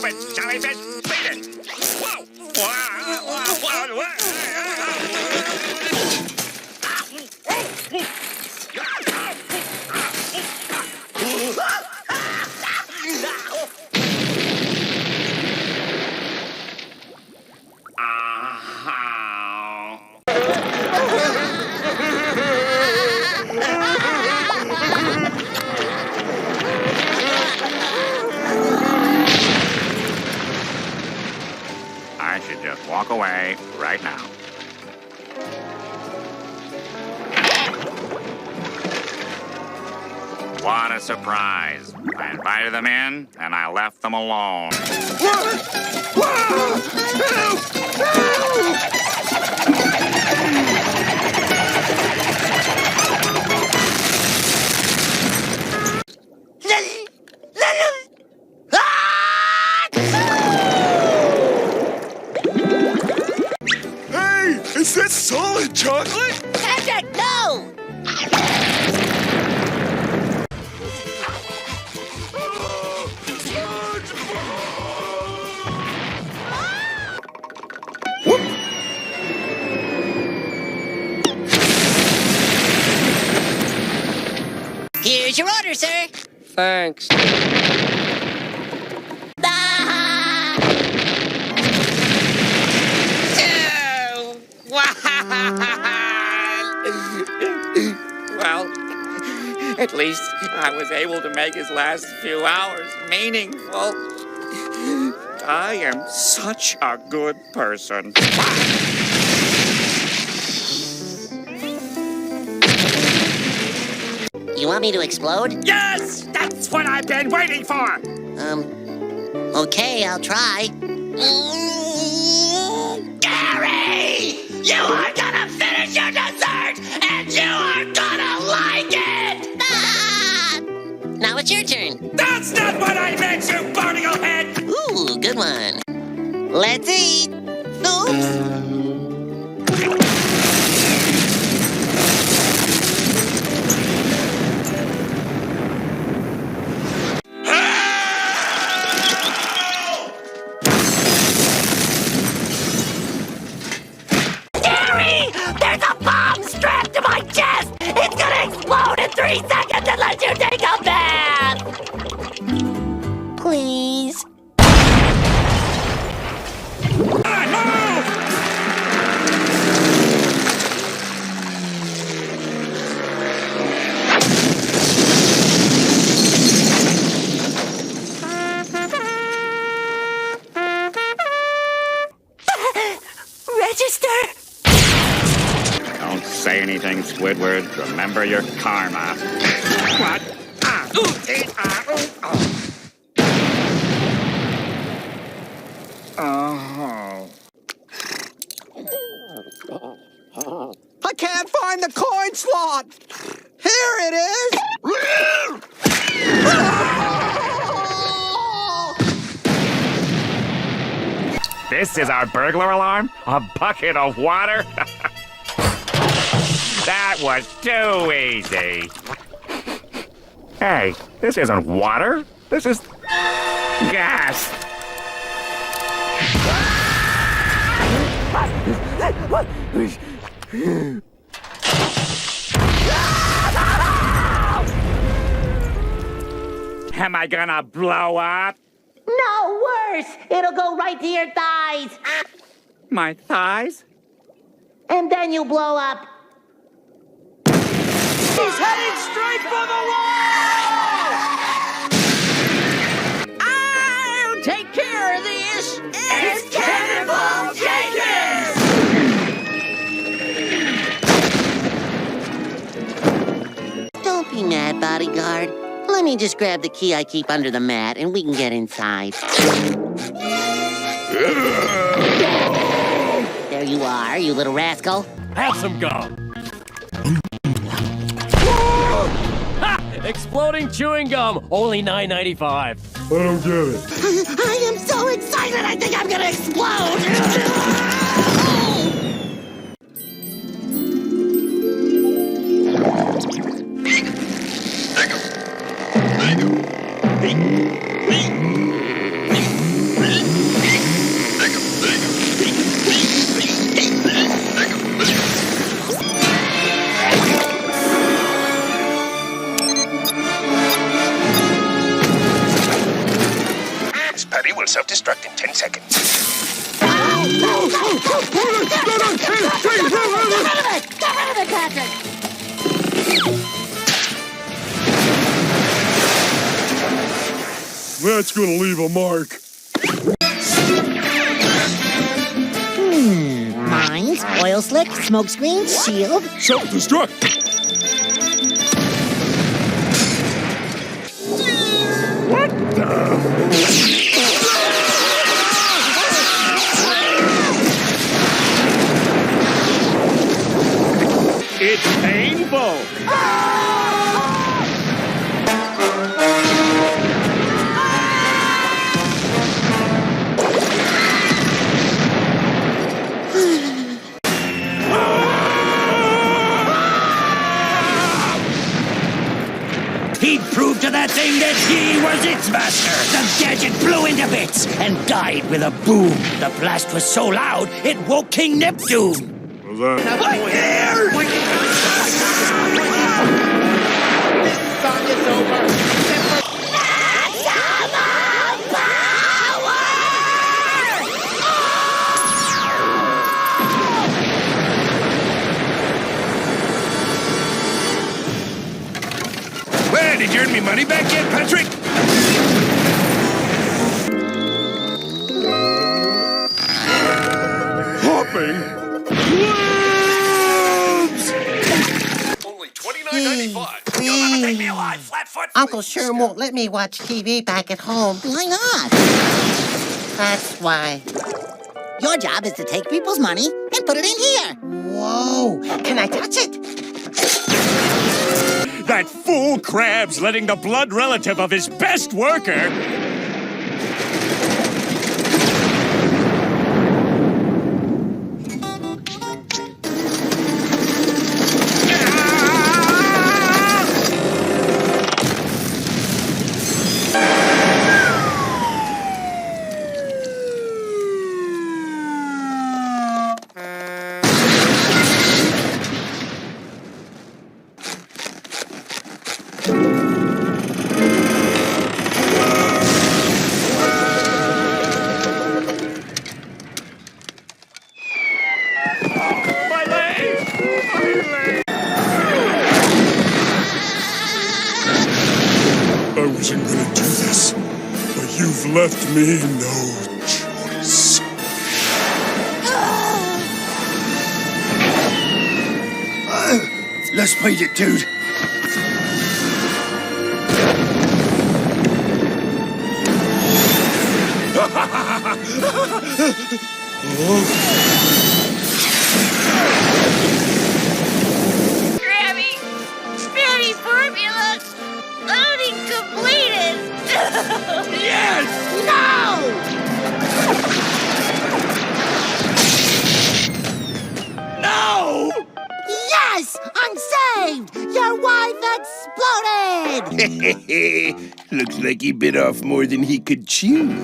stupid jellyfish. Beat it. I should just walk away right now. What a surprise. I invited them in, and I left them alone. Hey, is that solid chocolate? Patrick, no! Here's your order, sir. Thanks. Ah! Well, at least I was able to make his last few hours meaningful. I am such a good person. You want me to explode? Yes! That's what I've been waiting for! Okay, I'll try. Gary! You are gonna finish your dessert, and you are gonna like it! Ah! Now it's your turn. That's not what I meant, you barnacle head! Ooh, good one. Let's eat. Oops. There's a bomb strapped to my chest! It's gonna explode in 3 seconds unless you take a bath! Please. Register! Don't say anything, Squidward. Remember your karma. What? I can't find the coin slot! Here it is! This is our burglar alarm? A bucket of water? That was too easy. Hey, this isn't water. This is gas. Am I gonna blow up? No, worse. It'll go right to your thighs. My thighs? And then you blow up. He's heading straight for the wall! I'll take care of this! It's Cannonball Jenkins! Don't be mad, bodyguard. Let me just grab the key I keep under the mat and we can get inside. There you are, you little rascal. Have some gum. Ha! Exploding chewing gum, only $9.95. I don't get it. I am so excited, I think I'm gonna explode! Get rid of it, Patrick! That's gonna leave a mark. Mines, oil slick, smoke screen, shield. Self-destruct. What the? It's painful. He proved to that thing that he was its master. The gadget blew into bits and died with a boom. The blast was so loud, it woke King Neptune. What's that? Well, did you earn me money back yet, Patrick? Hopping. Only $29.95. Take me alive, flatfoot. Uncle Sherm won't let me watch TV back at home. Why not? That's why. Your job is to take people's money and put it in here. Whoa! Can I touch it? That fool Crab's letting the blood relative of his best worker. I wasn't gonna do this, but you've left me no choice. Let's beat it, dude. Grammy! Spirity formula! Loading completed! Yes! No! Yes! I'm saved! Your wife exploded! Looks like he bit off more than he could chew.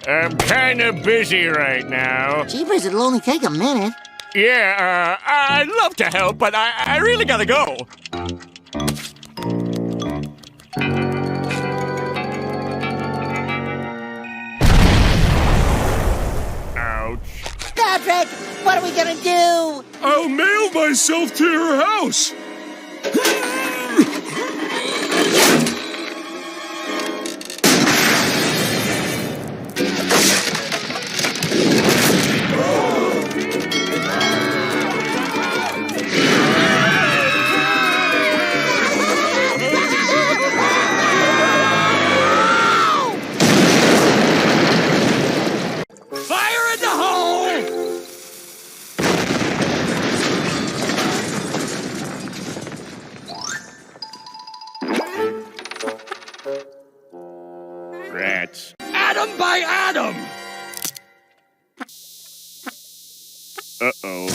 I'm kind of busy right now. Jeepers, it'll only take a minute. Yeah, I'd love to help, but I really gotta go. Ouch. Patrick, what are we gonna do? I'll mail myself to your house. Fire in the hole! Rats. Atom by atom! Uh-oh.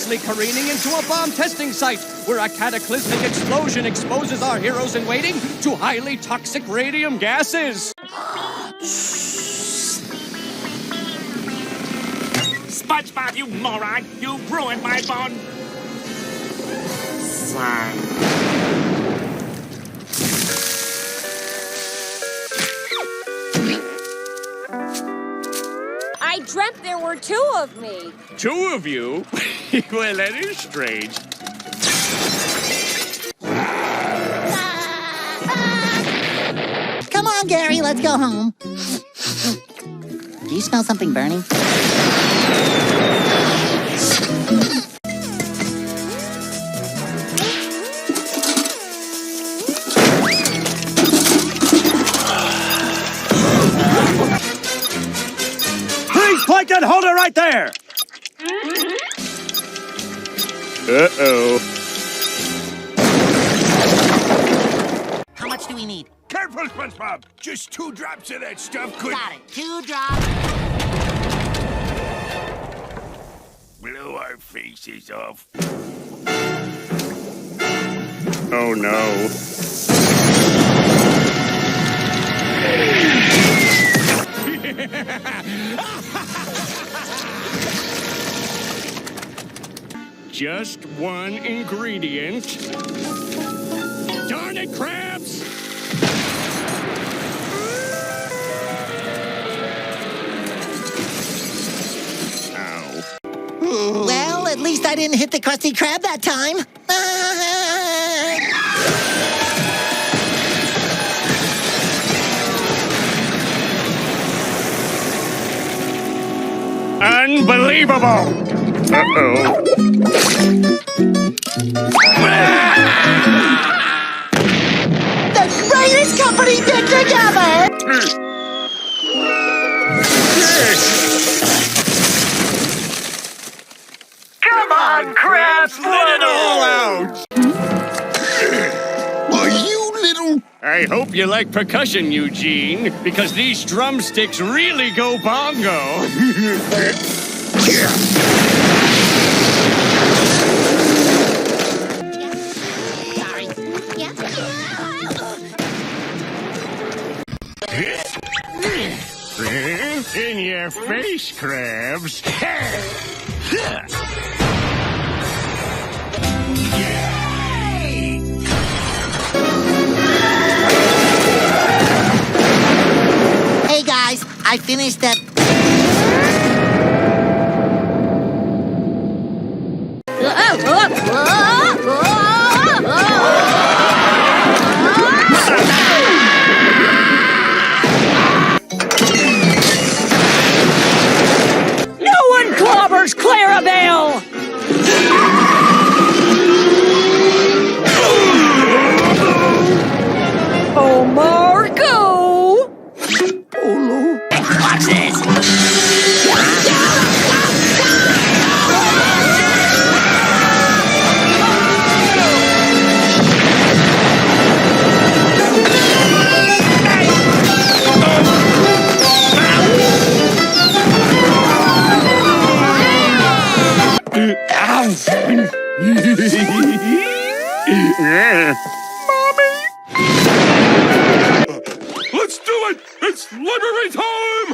dangerously careening into a bomb testing site where a cataclysmic explosion exposes our heroes in waiting to highly toxic radium gases. SpongeBob, you moron! You ruined my bone! I dreamt there were two of me. Two of you? Well, that is strange. Come on, Gary, let's go home. Do you smell something burning? Please, Plankton, hold it right there! Uh-oh. How much do we need? Careful, SpongeBob! Just 2 drops of that stuff could Got it. 2 drops. blow our faces off. Oh no. Just one ingredient. Darn it, crabs! Well, at least I didn't hit the Krusty Krab that time. Unbelievable! Uh-oh. The greatest company picture ever! Come on, crabs! Let it all out! Are you little... I hope you like percussion, Eugene, because these drumsticks really go bongo. Sorry. In your face, crabs. Hey guys, I finished that. No one clobbers Clarabelle! Oh, Marco! Watch this! Let's do it! It's library time!